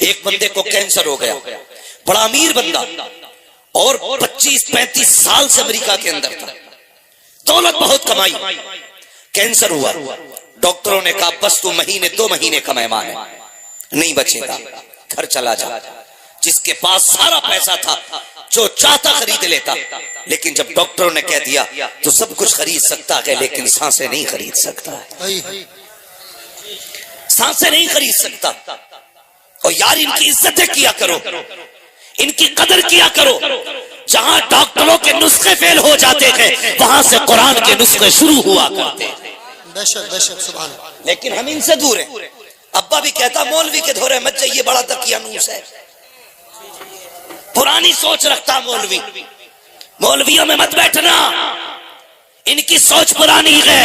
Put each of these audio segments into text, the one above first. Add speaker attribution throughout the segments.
Speaker 1: ایک بندے کو کینسر ہو گیا، بڑا امیر بندہ، اور 25-35 سال سے امریکہ کے اندر تھا، دولت بہت کمائی، کینسر ہوا، ڈاکٹروں نے کہا بس تو 2 مہینے کا مہمان ہے، نہیں بچے گا، گھر چلا جا۔ جس کے پاس سارا پیسہ تھا جو چاہتا خرید لیتا، لیکن جب ڈاکٹروں نے کہہ دیا تو سب کچھ خرید سکتا ہے لیکن سانسیں نہیں خرید سکتا ہے، سانسیں نہیں خرید سکتا۔ اور یار ان کی عزتیں کیا کرو، ان کی قدر کیا کرو، جہاں ڈاکٹروں کے نسخے فیل ہو جاتے ہیں وہاں سے قرآن کے نسخے شروع ہوا کرتے ہیں، لیکن ہم ان سے دور ہیں۔ ابا بھی کہتا مولوی کے دھورے مت جائیے، بڑا دقیانوس ہے، پرانی سوچ رکھتا مولوی، مولویوں میں مت بیٹھنا، ان کی سوچ پرانی ہے۔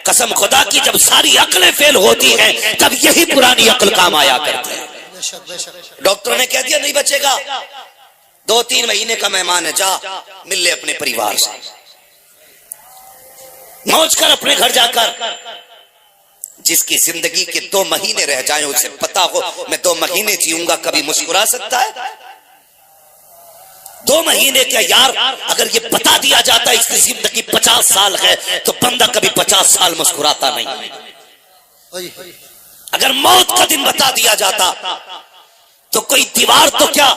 Speaker 1: قسم خدا کی جب ساری عقلیں فیل ہوتی ہیں تب یہی پرانی عقل کام آیا کرتی ہے۔ ڈاکٹر نے کہہ دیا نہیں بچے گا، 2-3 مہینے کا مہمان ہے، جا مل لے اپنے پریوار سے، موج کر اپنے گھر جا کر۔ جس کی زندگی کے 2 مہینے رہ جائیں اسے پتا ہو میں 2 مہینے جیوں گا، کبھی مسکرا سکتا ہے؟ 2 مہینے کیا یار، اگر یہ بتا دیا جاتا ہے اس کی زندگی 50 سال ہے تو بندہ کبھی 50 سال مسکراتا نہیں۔ اگر موت کا دن بتا دیا جاتا تو کوئی دیوار تو کیا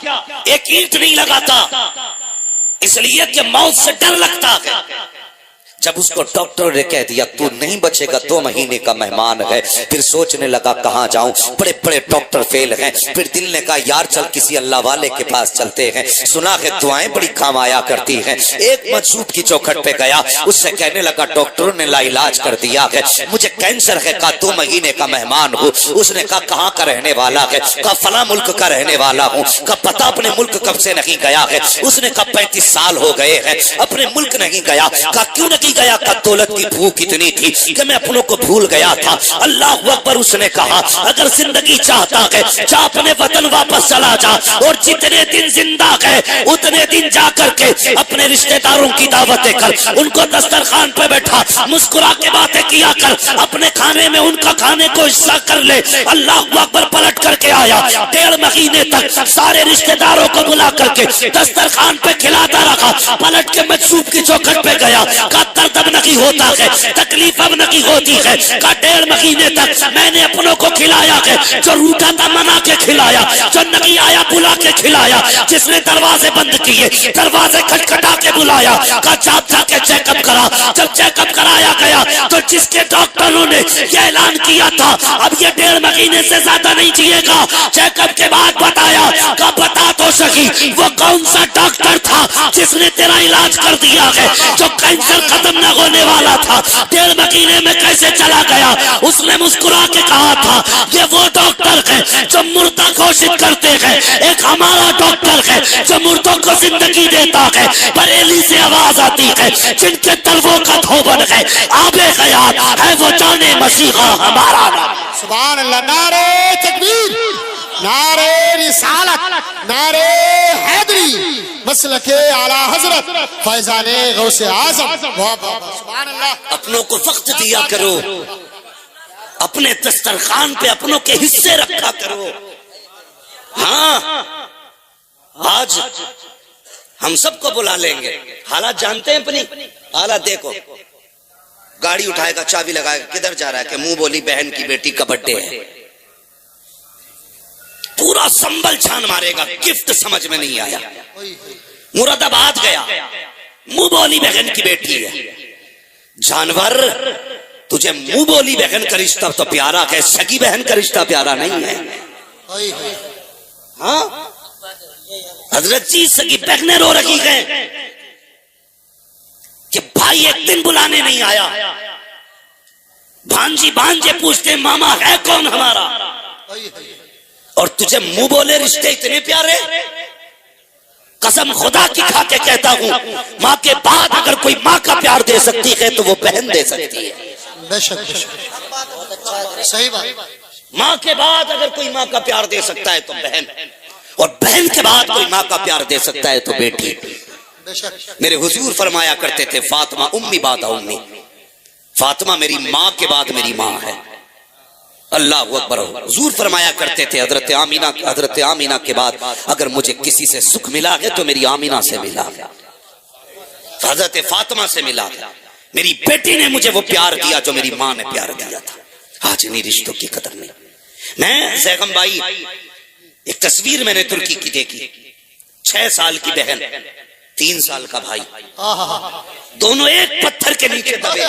Speaker 1: ایک اینٹ نہیں لگاتا، اس لیے کہ موت سے ڈر لگتا ہے۔ جب اس کو ڈاکٹر نے کہہ دیا تو نہیں بچے گا، 2 مہینے کا مہمان ہے، پھر سوچنے لگا کہاں جاؤں، بڑے بڑے ڈاکٹر فیل ہیں، پھر دل نے کہا یار چل کسی اللہ والے کے پاس چلتے ہیں، سنا ہے دعائیں بڑی کام آیا کرتی ہیں۔ ایک مجذوب کی چوکھٹ پہ گیا، اس سے کہنے لگا ڈاکٹروں نے لا علاج کر دیا ہے، مجھے کینسر ہے، کہا 2 مہینے کا مہمان ہوں۔ اس نے کہا کہاں کا رہنے والا ہے، کہا فلاں ملک کا رہنے والا ہوں، کہا پتا اپنے ملک کب سے نہیں گیا ہے؟ اس نے کہا 35 سال ہو گئے ہیں اپنے ملک نہیں گیا، کہا کیوں نہیں گیا؟ کا دولت کی بھوک اتنی تھی کہ میں اپنوں کو بھول گیا تھا۔ اللہ اکبر، اس نے کہا اگر زندگی چاہتا ہے جا اپنے وطن واپس چلا جا، اور جتنے دن زندہ ہے اتنے دن جا کر کے اپنے رشتہ داروں کی دعوتیں کر، ان کو دسترخوان پہ بیٹھا مسکرا کے باتیں کیا کر، اپنے کھانے میں ان کا کھانے کو حصہ کر لے۔ اللہ اکبر، پلٹ کر کے آیا، 1.5 مہینے تک سارے رشتہ داروں کو بلا کر کے دسترخوان پہ کھلاتا رکھا، پلٹ کے مجذوب کی چوکھٹ پہ گیا، کہا درد اب نہیں ہوتا ہے، تکلیف اب نہیں ہوتی ہے، کہا 1.5 مہینے تک میں نے اپنوں کو کھلایا ہے، جو روٹا تھا منا کے کھلایا، جو نہیں آیا بلا کے کھلایا، جس نے دروازے بند کیے دروازے کھٹکھٹا کے بلایا، کہا جا کے چیک اپ کرا۔ جب چیک اپ کرایا گیا تو جس کے ڈاکٹروں نے یہ اعلان کیا تھا اب یہ 1.5 مہینے سے زیادہ نہیں جیے گا، چیک اپ کے بعد بتایا، کہا بتا تو صحیح وہ کون سا ڈاکٹر تھا جس نے تیرا علاج کر دیا ہے، جو کینسر ختم نہ ہونے والا تھا 1.5 مہینے میں کیسے چلا گیا؟ اس نے مسکرا کے کہا تھا یہ وہ ڈاکٹر ہے جو مردہ گھوشت کرتے ہیں، ایک ہمارا ڈاکٹر ہے جو مردوں کو زندگی دیتا ہے، بریلی سے آواز آتی ہے جن کے تلووں کا دھوبن ہے آب حیات ہے وہ جانے مسیحا ہمارا نام۔
Speaker 2: سبحان اللہ، نعرہ تکبیر، نعرہ رسالت، نعرہ حیدری، مسلک اعلی حضرت فیضان غوث اعظم۔ سبحان اللہ۔
Speaker 1: اپنوں کو وقت دیا کرو، اپنے دسترخوان پہ اپنوں کے حصے رکھا کرو۔ ہاں آج ہم سب کو بلا لیں گے، حالات جانتے ہیں اپنی حالات، دیکھو گاڑی اٹھائے گا، چابی لگائے گا، کدھر جا رہا ہے کہ منہ بولی بہن کی بیٹی کا برتھڈے ہے، پورا سنبل چھان مارے گا، گفٹ سمجھ میں نہیں آیا، مراد آباد گیا، منہ بولی بہن کی بیٹی ہے۔ جانور، تجھے منہ بولی بہن کا رشتہ تو پیارا ہے، سگی بہن کا رشتہ پیارا نہیں ہے۔ ہاں حضرت جی سگی بہنیں رو رہی ہیں کہ بھائی ایک دن بلانے نہیں آیا، بھانجی بھانجے پوچھتے ماما ہے کون ہمارا، اور تجھے منہ بولے رشتے اتنے پیارے۔ قسم خدا کی کھا کے کہتا ہوں، ماں کے بعد اگر کوئی ماں کا پیار دے سکتی ہے تو وہ بہن دے سکتی ہے۔
Speaker 2: بے شک بے شک، صحیح بات۔
Speaker 1: ماں کے بعد اگر کوئی ماں کا پیار دے سکتا ہے تو بہن، اور بہن کے بعد کوئی ماں کا پیار دے سکتا ہے تو بیٹی۔ میرے حضور فرمایا کرتے تھے فاطمہ امی بعد امی، فاطمہ میری ماں کے بعد میری ماں ہے۔ اللہ اکبر. حضور فرمایا کرتے تھے حضرت آمینہ کے بعد اگر مجھے کسی سے سکھ ملا ہے تو میری آمینہ سے ملا ہے, حضرت فاطمہ سے ملا ہے. میری بیٹی نے مجھے وہ پیار دیا جو میری ماں نے پیار دیا تھا. آج انہیں رشتوں کی قدر نہیں. میں زیغم بھائی ایک تصویر میں نے ترکی کی دیکھی, 6 سال کی بہن 3 سال کا بھائی, دونوں ایک پتھر کے نیچے دبے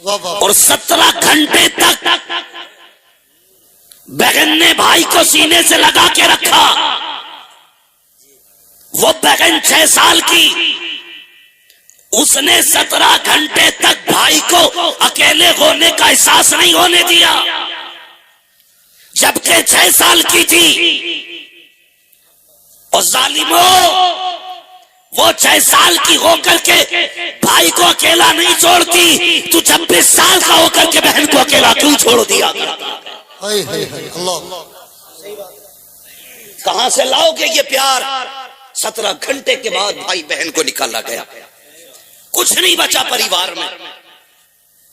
Speaker 1: اور 17 گھنٹے تک بہن نے بھائی کو سینے سے لگا کے رکھا. وہ بہن 6 سال کی, اس نے 17 گھنٹے تک بھائی کو اکیلے ہونے کا احساس نہیں ہونے دیا, جبکہ 6 سال کی تھی. اور ظالموں, وہ 6 سال کی ہو کر کے بھائی کو اکیلا نہیں چھوڑتی, تو 26 سال کا ہو کر کے بہن کو اکیلا کیوں چھوڑ دیا؟ کہاں سے لاؤ گے یہ پیار؟ 17 گھنٹے کے بعد بھائی بہن کو نکالا گیا, کچھ نہیں بچا پریوار میں.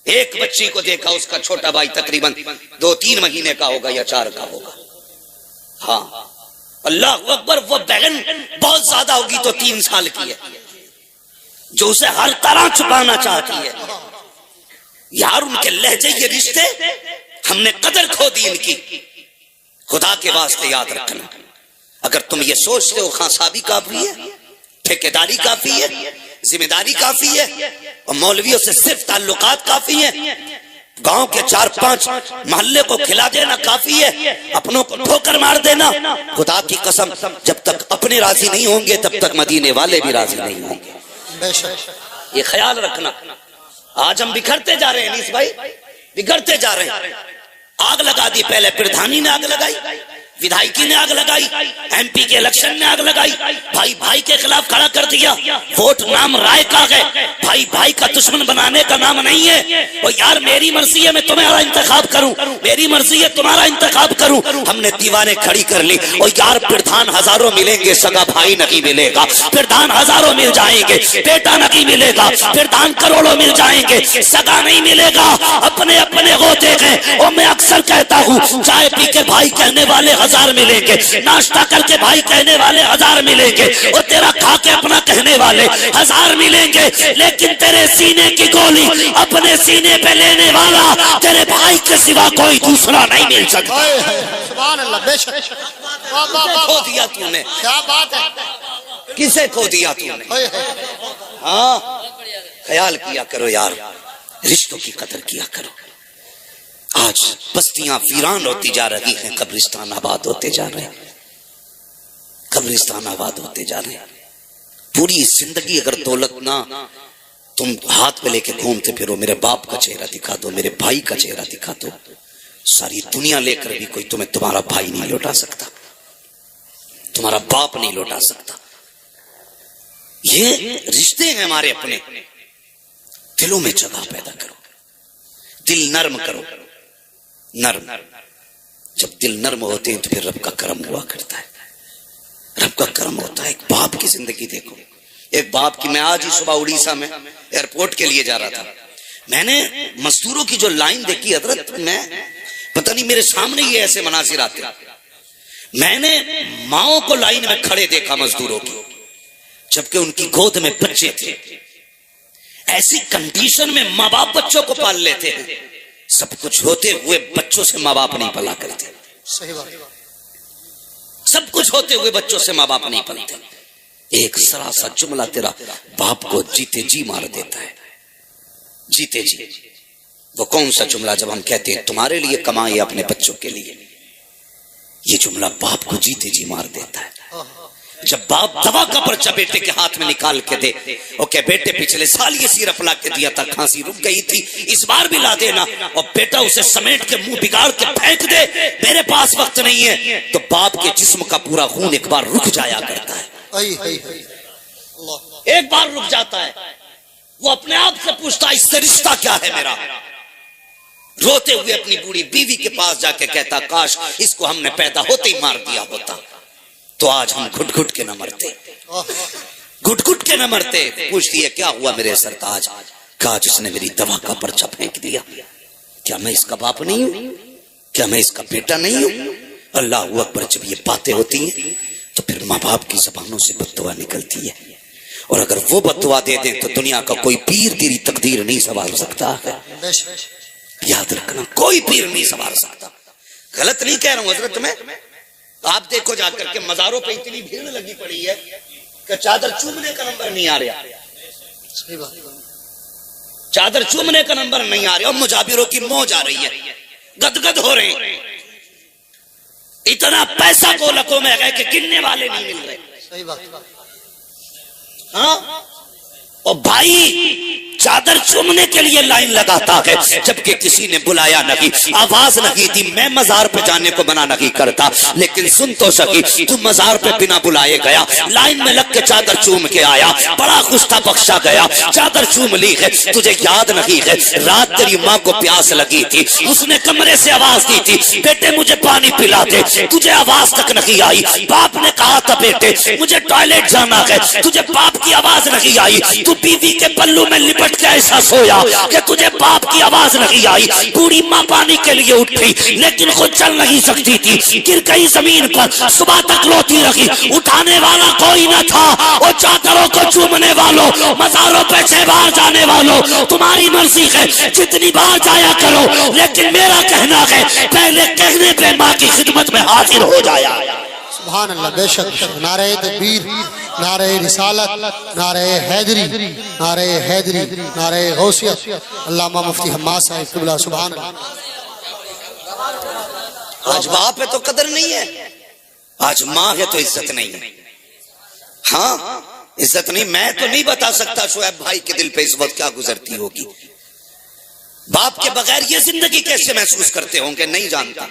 Speaker 1: ایک بچی کو دیکھا, اس کا چھوٹا بھائی تقریباً 2-3 مہینے کا ہوگا یا 4 کا ہوگا. ہاں اللہ اکبر, وہ بہن بہت زیادہ ہوگی تو 3 سال کی ہے, جو اسے ہر طرح چھپانا چاہتی ہے. یار ان کے لہجے, یہ رشتے ہم نے قدر کھو دی ان کی. خدا کے واسطے یاد رکھنا, اگر تم یہ سوچتے ہو خان صاحبی کافی ہے, ٹھیکیداری کافی ہے, ذمہ داری کافی ہے, اور مولویوں سے صرف تعلقات کافی ہیں, گاؤں کے 4-5 محلے کو کھلا دینا کافی ہے, اپنوں کو ٹھوکر مار دینا, خدا کی قسم جب تک اپنے راضی نہیں ہوں گے تب تک مدینے والے بھی راضی نہیں ہوں گے. یہ خیال رکھنا. آج ہم بکھرتے جا رہے ہیں انیس بھائی, بگڑتے جا رہے ہیں. آگ لگا دی, پہلے پردھانی نے آگ لگائی, ودھائکی نے آگ لگائی, ایم پی کے الیکشن نے آگ لگائی, بھائی بھائی کے خلاف کھڑا کر دیا. ووٹ نام رائے کا ہے, بھائی بھائی کا دشمن بنانے کا نام نہیں ہے. اور یار میری مرضی ہے میں تمہارا انتخاب کروں, میری مرضی ہے تمہارا انتخاب کروں. ہم نے دیواریں کھڑی کر لی. اور یار پردھان ہزاروں ملیں گے, سگا بھائی نہیں ملے گا. پردھان ہزاروں مل جائیں گے, بیٹا نہیں ملے گا. پردھان کروڑوں مل جائیں گے, سگا نہیں ملے گا. اپنے اپنے ہوتے گئے. اور میں اکثر کہتا ہوں, چائے پی کے بھائی کہنے والے 1000 ملیں گے, ناشتہ کر کے بھائی کہنے والے 1000 ملیں گے, اور تیرا کھا کے اپنا کہنے والے 1000 ملیں گے. لیکن تیرے سینے کی گولی اپنے سینے پہ لینے والا تیرے بھائی کے سوا کوئی دوسرا نہیں مل سکتا.
Speaker 2: سبحان اللہ, بے شک.
Speaker 1: کھو دیا تو نے,
Speaker 2: کیا بات ہے,
Speaker 1: کسے کھو دیا تو نے؟ ہاں خیال کیا کرو یار, رشتوں کی قدر کیا کرو. آج بستیاں ویران ہوتی جا رہی ہیں, قبرستان آباد ہوتے جا رہے ہیں, قبرستان آباد ہوتے جا رہے ہیں. پوری زندگی اگر دولت نہ تم ہاتھ میں لے کے گھومتے پھرو, میرے باپ کا چہرہ دکھا دو, میرے بھائی کا چہرہ دکھا دو, ساری دنیا لے کر بھی کوئی تمہیں تمہارا بھائی نہیں لوٹا سکتا, تمہارا باپ نہیں لوٹا سکتا. یہ رشتے ہیں ہمارے اپنے. دلوں میں جگہ پیدا کرو, دل نرم کرو. نرم, جب دل نرم ہوتے ہیں تو پھر رب کا کرم ہوا کرتا ہے, رب کا کرم ہوتا ہے. ایک باپ کی زندگی دیکھو, ایک باپ کی. میں آج ہی صبح اڑیسہ میں ایئرپورٹ کے لیے جا رہا تھا, میں نے مزدوروں کی جو لائن دیکھی حضرت, میں پتہ نہیں میرے سامنے یہ ایسے مناظر آتے. میں نے ماؤں کو لائن میں کھڑے دیکھا مزدوروں کی, جبکہ ان کی گود میں بچے تھے. ایسی کنڈیشن میں ماں باپ بچوں کو پال لیتے ہیں, سب کچھ ہوتے ہوئے بچوں سے ماں باپ نہیں پلا کرتے.
Speaker 2: صحیح بات.
Speaker 1: سب کچھ ہوتے ہوئے بچوں سے ماں باپ نہیں پلتے. ایک ذرا سا جملہ تیرا باپ کو جیتے جی مار دیتا ہے, جیتے جی. وہ کون سا جملہ جب ہم کہتے ہیں تمہارے لیے کمائے اپنے بچوں کے لیے, یہ جملہ باپ کو جیتے جی مار دیتا ہے. جب باپ دوا کا پرچہ بیٹے کے ہاتھ میں نکال کے دے, اور کہ بیٹے پچھلے سال یہ سیرپ لا کے دیا تھا, کھانسی رک گئی تھی, اس بار بھی لا دینا, اور بیٹا اسے سمیٹ کے منہ بگاڑ کے پھینک دے, میرے پاس وقت نہیں ہے, تو باپ کے جسم کا پورا خون ایک بار رک جایا کرتا ہے. ایک بار رک جاتا ہے. وہ اپنے آپ سے پوچھتا ہے اس سے رشتہ کیا ہے میرا. روتے ہوئے اپنی بوڑھی بیوی کے پاس جا کے کہتا, کاش اس کو ہم نے پیدا ہوتے ہی مار دیا ہوتا, تو آج ہم گھٹ گھٹ کے نہ مرتے, گھٹ گھٹ کے نہ مرتے. پوچھتی ہے کیا ہوا میرے سرتاج, کہا جس نے میری دوا کا پرچہ پھینک دیا, کیا میں اس کا باپ نہیں ہوں؟ کیا میں اس کا بیٹا نہیں ہوں؟ اللہ اکبر. جب یہ باتیں ہوتی ہیں تو پھر ماں باپ کی زبانوں سے بد دعا نکلتی ہے، اور اگر وہ بد دعا دے دیں تو دنیا کا کوئی پیر تیری تقدیر نہیں سنوار سکتا ہے.
Speaker 2: بے شک.
Speaker 1: یاد رکھنا، کوئی پیر نہیں سنوار سکتا. غلط نہیں کہہ رہا ہوں حضرت میں. آپ دیکھو جا کر کے مزاروں پہ اتنی بھیڑ لگی پڑی ہے کہ چادر چومنے کا نمبر نہیں آ رہا.
Speaker 2: صحیح بات.
Speaker 1: چادر چومنے کا نمبر نہیں آ رہا، اور مجابروں کی موج آ رہی ہے، گدگد ہو رہے ہیں. اتنا پیسہ کو لکوں میں گئے کہ گننے والے نہیں مل رہے.
Speaker 2: صحیح بات.
Speaker 1: ہاں، اور بھائی چادر چومنے کے لیے لائن لگاتا ہے جبکہ کسی نے بلایا نہیں، آواز نہیں دی. میں مزار پہ جانے کو منع نہیں کرتا، لیکن سن تو سکی، تو مزار پہ بنا بلائے گیا، لائن میں لگ کے چادر چوم کے آیا، بڑا خوش تھا، بخشا گیا، چادر چوم لی ہے. تجھے یاد نہیں ہے رات تیری ماں کو پیاس لگی تھی، اس نے کمرے سے آواز دی تھی، بیٹے مجھے پانی پلا دے، تجھے آواز تک نہیں آئی. باپ نے کہا تھا بیٹے مجھے ٹوائلٹ جانا ہے، تجھے باپ کی آواز نہیں آئی. تو بیوی کے پلو میں لپٹ کے ایسا سویا کہ تجھے باپ کی آواز نہیں آئی. بوڑھی ماں پانی کے لیے اٹھی لیکن خود چل نہیں سکتی تھی، گر گئی زمین پر، صبح تک روتی رہی. اٹھانے والا کوئی نہ تھا. اور چادروں کو چومنے والوں، مزاروں پہ 6 بار جانے والوں، تمہاری مرضی ہے جتنی بار جایا کرو، لیکن میرا کہنا ہے پہلے کہنے پہ ماں کی خدمت میں حاضر ہو جایا.
Speaker 2: سبحان اللہ. بے شک. نعرہ تکبیر، نعرہ رسالت، نعرہ حیدری، نعرہ حیدری، نعرہ غوثیت. علامہ مفتی حماد صاحب قبلہ. سبحان اللہ.
Speaker 1: آج باپ ہے تو قدر نہیں ہے، آج ماں ہے تو عزت نہیں ہے. ہاں عزت نہیں. میں تو نہیں بتا سکتا شعیب بھائی کے دل پہ اس وقت کیا گزرتی ہوگی. باپ کے بغیر یہ زندگی کیسے محسوس کرتے ہوں گے، نہیں جانتا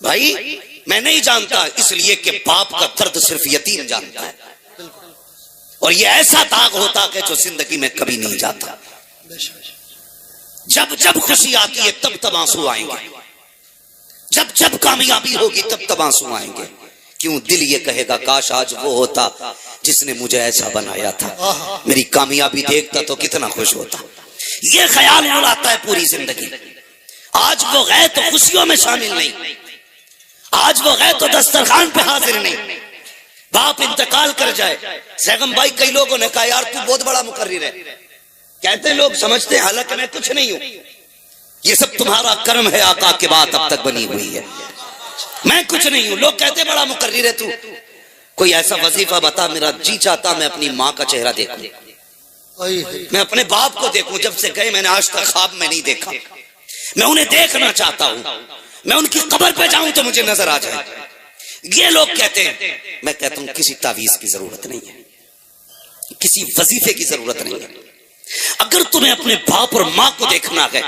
Speaker 1: بھائی، میں نہیں جانتا. اس لیے کہ باپ کا درد صرف یتیم جانتا ہے، اور یہ ایسا داغ ہوتا ہے جو زندگی میں کبھی نہیں جاتا. جب جب خوشی آتی ہے تب تب آنسو آئیں گے، جب جب کامیابی ہوگی تب تب آنسو آئیں گے. کیوں؟ دل یہ کہے گا کاش آج وہ ہوتا جس نے مجھے ایسا بنایا تھا، میری کامیابی دیکھتا تو کتنا خوش ہوتا. یہ خیال اڑاتا ہے پوری زندگی. آج وہ گئے تو خوشیوں میں شامل نہیں، آج وہ گئے تو دسترخوان پہ حاضر نہیں. باپ انتقال کر جائے. سیغم بھائی کئی لوگوں نے کہا یار تو بہت بڑا مقرر ہے، کہتے ہیں لوگ سمجھتے ہیں حالانکہ میں کچھ نہیں ہوں، یہ سب تمہارا کرم ہے آقا کے بعد اب تک بنی ہوئی ہے، میں کچھ نہیں ہوں. لوگ کہتے ہیں بڑا مقرر ہے تو، کوئی ایسا وظیفہ بتا میرا جی چاہتا میں اپنی ماں کا چہرہ دیکھوں، میں اپنے باپ کو دیکھوں. جب سے گئے میں نے آج تک خواب میں نہیں دیکھا. میں انہیں دیکھنا چاہتا ہوں، میں ان کی قبر پہ جاؤں تو مجھے نظر آ جائے. یہ لوگ کہتے ہیں. میں کہتا ہوں کسی تعویذ کی ضرورت نہیں ہے، کسی وظیفے کی ضرورت نہیں ہے. اگر تمہیں اپنے باپ اور ماں کو دیکھنا ہے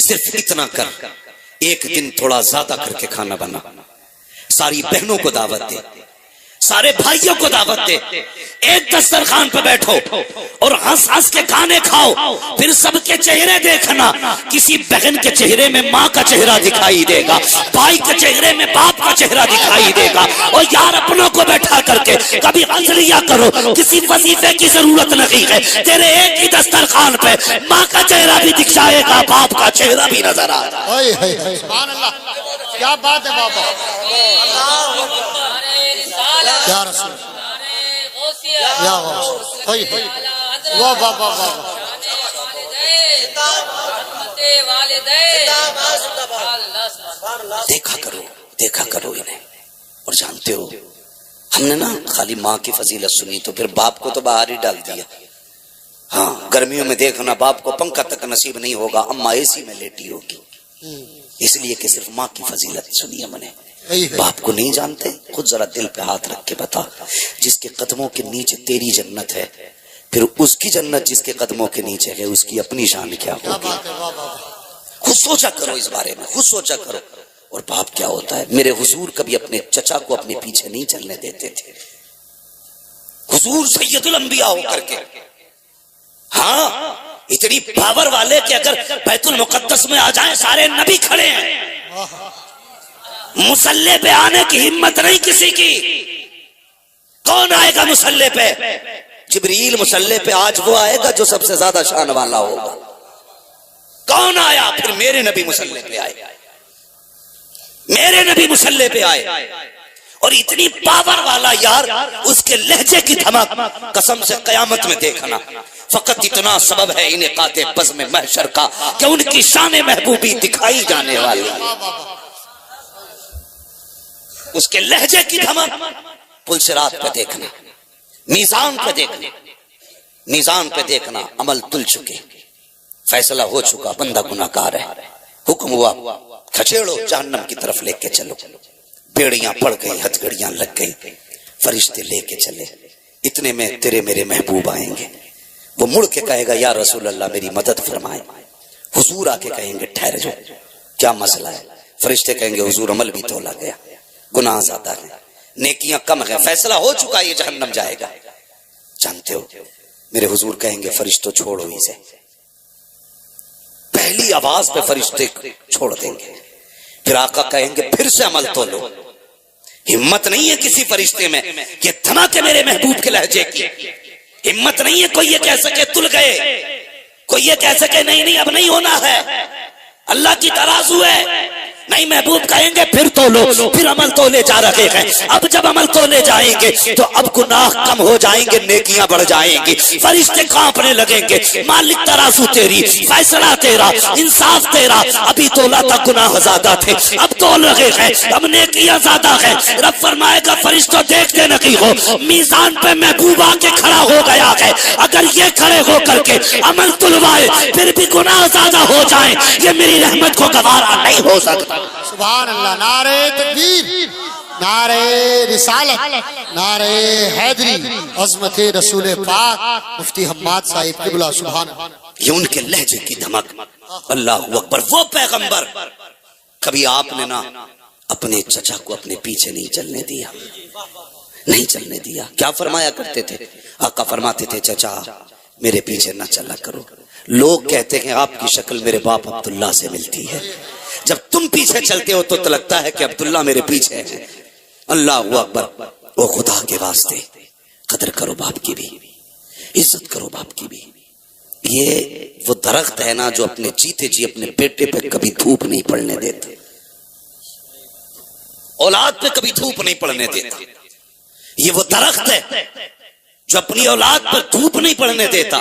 Speaker 1: صرف اتنا کر، ایک دن تھوڑا زیادہ کر کے کھانا بنا، ساری بہنوں کو دعوت دے، سارے بھائیوں کو دعوت دے، ایک دسترخوان پہ بیٹھو اور ہنس ہنس کے کھانے کھاؤ. پھر سب کے چہرے دیکھنا، کسی بہن کے چہرے میں ماں کا چہرہ دکھائی دے گا، بھائی کے چہرے میں باپ کا چہرہ دکھائی دے گا. اور یار اپنوں کو بیٹھا کر کے کبھی ہنس لیا کرو، کسی وظیفے کی ضرورت نہیں ہے. تیرے ایک ہی دسترخوان پہ ماں کا چہرہ بھی دکھ جائے گا، باپ کا چہرہ بھی نظر آ جائے گا.
Speaker 2: سبحان اللہ. کیا بات ہے بابا. یا رسول یا غوث. واہ واہ واہ واہ.
Speaker 1: دیکھا کرو، دیکھا کرو انہیں. اور جانتے ہو ہم نے نا خالی ماں کی فضیلت سنی تو پھر باپ کو تو باہر ہی ڈال دیا. ہاں گرمیوں میں دیکھنا باپ کو پنکھا تک نصیب نہیں ہوگا، اماں اے سی میں لیٹی ہوگی، اس لیے کہ صرف ماں کی فضیلت سنی ہم نے. باپ کو نہیں جانتے؟ خود ذرا دل پہ ہاتھ رکھ کے بتا، جس کے قدموں کے نیچے تیری جنت ہے، پھر اس کی جنت جس کے قدموں کے نیچے ہے اس کی اپنی شان کیا ہوگی. خود سوچا کرو اس بارے میں، خود سوچا کرو. اور باپ کیا ہوتا ہے. میرے حضور کبھی اپنے چچا کو اپنے پیچھے نہیں چلنے دیتے تھے. حضور سید الانبیاء ہو کر کے، ہاں اتنی پاور والے کہ اگر بیت المقدس میں آ جائیں سارے نبی کھڑے ہیں، مصلی پہ آنے کی ہمت نہیں کسی کی. کون آئے گا مصلی پہ؟ جبریل مصلی پہ آج وہ آئے گا جو سب سے زیادہ شان والا ہوگا. کون آیا؟ پھر میرے نبی مصلی پہ آئے. میرے نبی مسلح پہ آئے اور اتنی پاور والا یار، اس کے لہجے کی دھمک قسم سے قیامت میں دیکھنا، فقط اتنا سبب ہے انعقاد بزم محشر کا کہ ان کی شان محبوبی دکھائی جانے والی، اس کے لہجے کی دھمک پل صراط پہ دیکھنا، میزان پہ دیکھنا، میزان پہ دیکھنا، عمل تل چکے، فیصلہ ہو چکا، بندہ گناہگار ہے، حکم ہوا کھچیڑو جہنم کی طرف لے کے چلو، بیڑیاں پڑ گئی، ہتھ گڑیاں لگ گئی، فرشتے لے کے چلے، اتنے میں تیرے میرے محبوب آئیں گے، وہ مڑ کے کہے گا یا رسول اللہ میری مدد فرمائے، حضور آ کے کہیں گے ٹھہر جاؤ کیا مسئلہ ہے، فرشتے کہیں گے حضور عمل بھی تولا گیا، گناہ زیادہ ہے، نیکیاں کم ہیں، فیصلہ ہو چکا یہ جہنم جائے گا، جانتے ہو میرے حضور کہیں گے فرشتوں چھوڑو اسے، پہلی آواز پہ فرشتے چھوڑ دیں گے، پھر آقا کہیں گے پھر سے عمل تولو، ہمت نہیں ہے کسی فرشتے میں یہ دھماکے میرے محبوب کے لہجے کی، ہمت نہیں ہے کوئی یہ کہہ سکے تل گئے، کوئی یہ کہہ سکے نہیں اب نہیں ہونا ہے، اللہ کی ترازو ہے، نہیں محبوب کہیں گے پھر تولو، پھر عمل تولے جا رہے ہیں، اب جب عمل تولے جائیں گے تو اب گناہ کم ہو جائیں گے، نیکیاں بڑھ جائیں گی، فرشتے کانپنے لگیں گے، مالک ترازو تیری، فیصلہ تیرا، انصاف تیرا، ابھی تولا تھا گناہ زیادہ تھے، اب تول رہے ہیں، اب نیکیاں زیادہ ہیں، رب فرمائے گا فرشتوں دیکھتے نہیں ہو، میزان پہ محبوب آ کے کھڑا ہو گیا ہے، اگر یہ کھڑے ہو کر کے عمل تلوائے پھر بھی گناہ زیادہ ہو جائیں، یہ میری رحمت کو گوارا نہیں ہو سکتا۔
Speaker 2: سبحان اللہ، نعرہ تکبیر، نعرہ رسالت، نعرہ حیدری، عظمت رسول پاک مفتی حماد صاحب قبلہ، سبحان اللہ۔
Speaker 1: یہ ان کے لہجے کی دھمک، اللہ اکبر، وہ پیغمبر کبھی آپ نے نہ اپنے چچا کو اپنے پیچھے نہیں چلنے دیا، نہیں چلنے دیا، کیا فرمایا کرتے تھے آقا؟ فرماتے تھے چچا میرے پیچھے نہ چلا کرو، لوگ کہتے ہیں آپ کی شکل میرے باپ عبداللہ سے ملتی ہے، جب تم پیچھے چلتے ہو تو لگتا ہے کہ عبداللہ میرے پیچھے ہے، اللہ اکبر۔ وہ خدا کے واسطے قدر کرو باپ کی بھی، عزت کرو باپ کی بھی، یہ وہ درخت ہے نا جو اپنے جیتے جی اپنے بیٹے پہ کبھی دھوپ نہیں پڑنے دیتے، اولاد پہ کبھی دھوپ نہیں پڑنے دیتا، یہ وہ درخت ہے جو اپنی اولاد پر دھوپ نہیں پڑنے دیتا،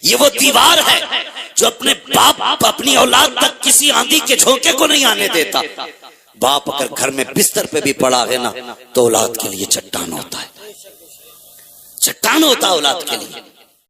Speaker 1: یہ وہ دیوار ہے جو اپنے باپ اپنی اولاد تک کسی آندھی کے جھونکے کو نہیں آنے دیتا، باپ اگر گھر میں بستر پہ بھی پڑا ہے نا تو اولاد کے لیے چٹان ہوتا ہے، چٹان ہوتا ہے اولاد کے لیے،